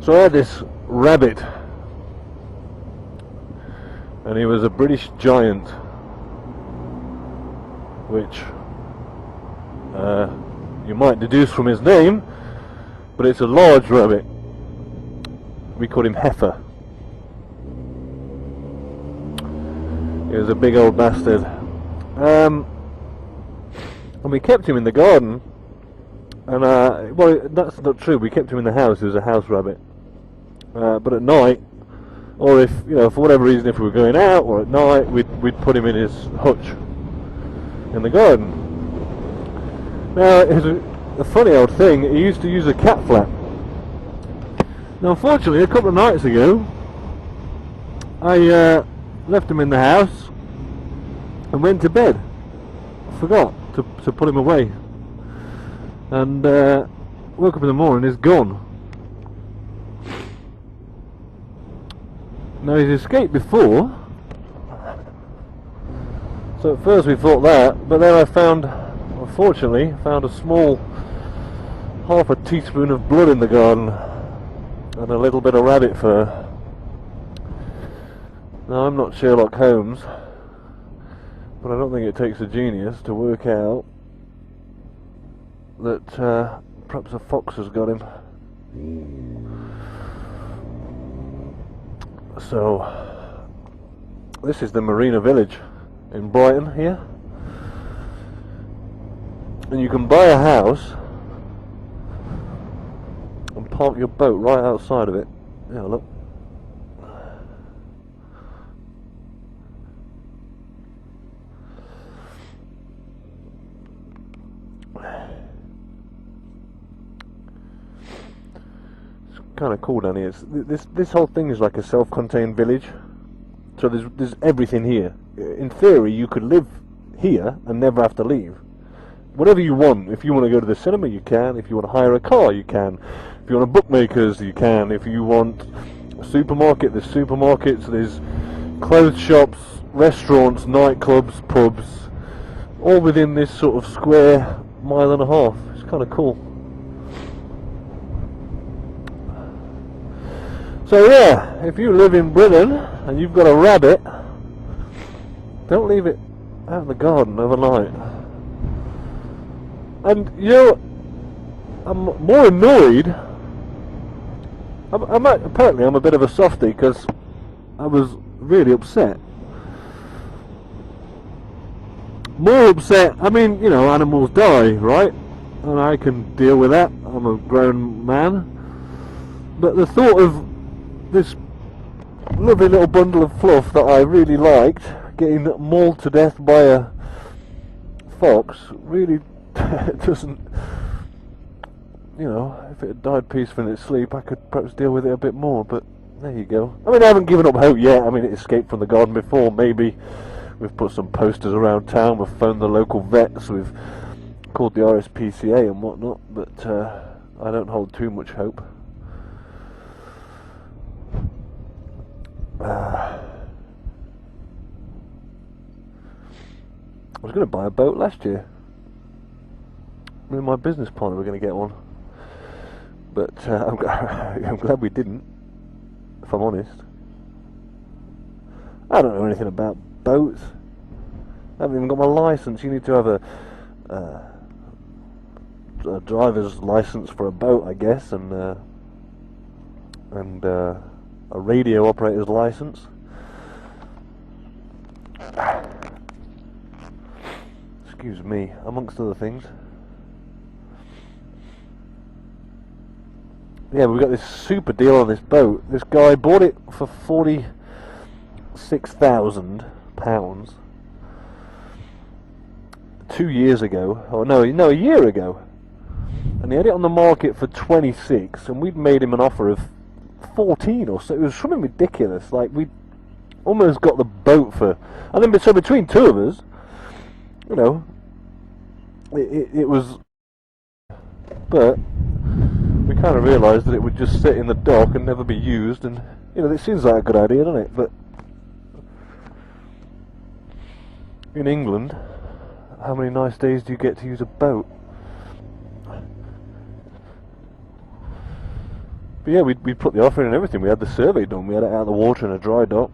So I had this rabbit, and he was a British giant, which you might deduce from his name, but it's a large rabbit. We called him Heifer. He was a big old bastard. And we kept him in the garden, and well, that's not true, we kept him in the house. He was a house rabbit. But at night, or if, you know, for whatever reason, if we were going out or at night, we'd put him in his hutch in the garden. Now, it was a funny old thing. He used to use a cat flap. Now, unfortunately, a couple of nights ago, I left him in the house and went to bed. Forgot to put him away, and woke up in the morning. He's gone. Now, he's escaped before, so at first we thought that, but then I unfortunately found a small half a teaspoon of blood in the garden and a little bit of rabbit fur. Now, I'm not Sherlock Holmes, but I don't think it takes a genius to work out that perhaps a fox has got him. So, this is the Marina Village in Brighton here, and you can buy a house and park your boat right outside of it. Yeah, look. Kind of cool down here. This whole thing is like a self-contained village, so there's everything here. In theory, you could live here and never have to leave. Whatever you want. If you want to go to the cinema, you can. If you want to hire a car, you can. If you want a bookmakers, you can. If you want a supermarket, there's supermarkets. There's clothes shops, restaurants, nightclubs, pubs, all within this sort of square mile and a half. It's kind of cool. So yeah, if you live in Britain and you've got a rabbit, don't leave it out in the garden overnight. And you know, I'm more annoyed. Apparently I'm a bit of a softie because I was really upset. More upset, I mean, you know, animals die, right? And I can deal with that. I'm a grown man. But the thought of this lovely little bundle of fluff that I really liked getting mauled to death by a fox really doesn't, you know, if it had died peacefully in its sleep I could perhaps deal with it a bit more, but there you go. I mean, I haven't given up hope yet. I mean, it escaped from the garden before. Maybe we've put some posters around town, we've phoned the local vets, we've called the RSPCA and whatnot, but I don't hold too much hope. I was going to buy a boat last year. Me and my business partner were going to get one, but I'm glad we didn't, if I'm honest. I don't know anything about boats. I haven't even got my license. You need to have a driver's license for a boat, I guess, and a radio operator's license. Excuse me, amongst other things. Yeah, we've got this super deal on this boat. This guy bought it for £46,000 2 years ago. Oh no, a year ago. And he had it on the market for 26, and we'd made him an offer of 14 or so. It was something ridiculous. Like, we almost got the boat for, and then so between two of us, you know, it was, but we kind of realised that it would just sit in the dock and never be used, and you know, it seems like a good idea, doesn't it? But in England, how many nice days do you get to use a boat? But yeah, we put the offer in and everything. We had the survey done. We had it out of the water in a dry dock.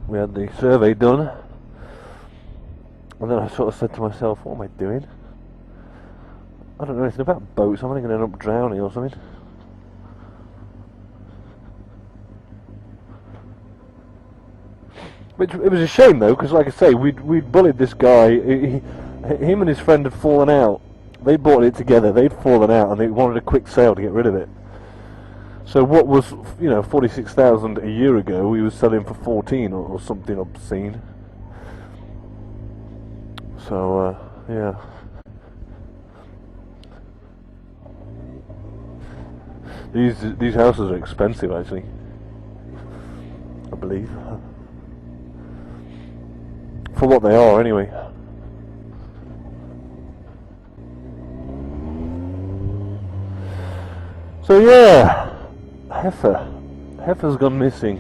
We had the survey done. And then I sort of said to myself, what am I doing? I don't know anything about boats. I'm only going to end up drowning or something. Which, it was a shame though, because like I say, we'd bullied this guy. Him and his friend had fallen out. They bought it together. They'd fallen out, and they wanted a quick sale to get rid of it. So what was, 46,000 a year ago, we was selling for 14 or something obscene. So yeah. These houses are expensive, actually. I believe. For what they are, anyway. So yeah, Heifer's gone missing.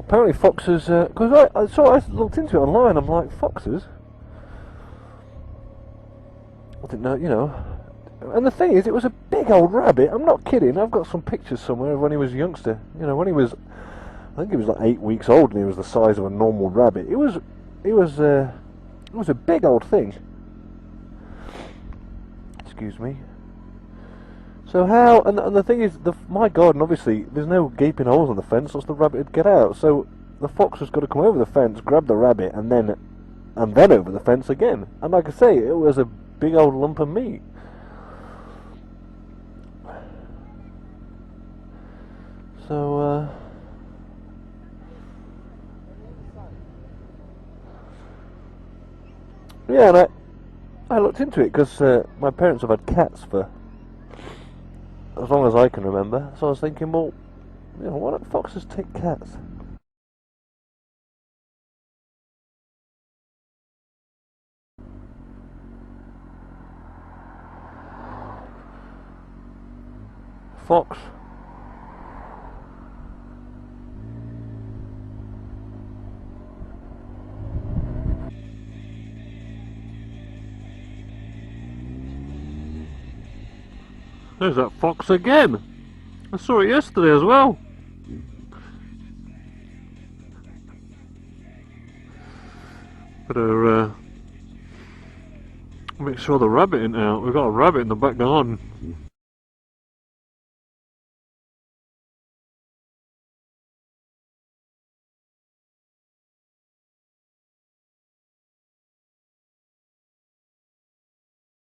Apparently foxes, because I looked into it online. I'm like, foxes? I didn't know, And the thing is, it was a big old rabbit. I'm not kidding. I've got some pictures somewhere of when he was a youngster. When he was, I think he was like 8 weeks old, and he was the size of a normal rabbit. It was a big old thing. Excuse me. So how? And the thing is, my garden, obviously, there's no gaping holes on the fence, else the rabbit would get out. So the fox has got to come over the fence, grab the rabbit, and then over the fence again. And like I say, it was a big old lump of meat. So yeah, and I looked into it because my parents have had cats for as long as I can remember. So I was thinking, well, why don't foxes take cats? Fox. There's that fox again. I saw it yesterday as well. Better make sure the rabbit isn't out. We've got a rabbit in the back garden.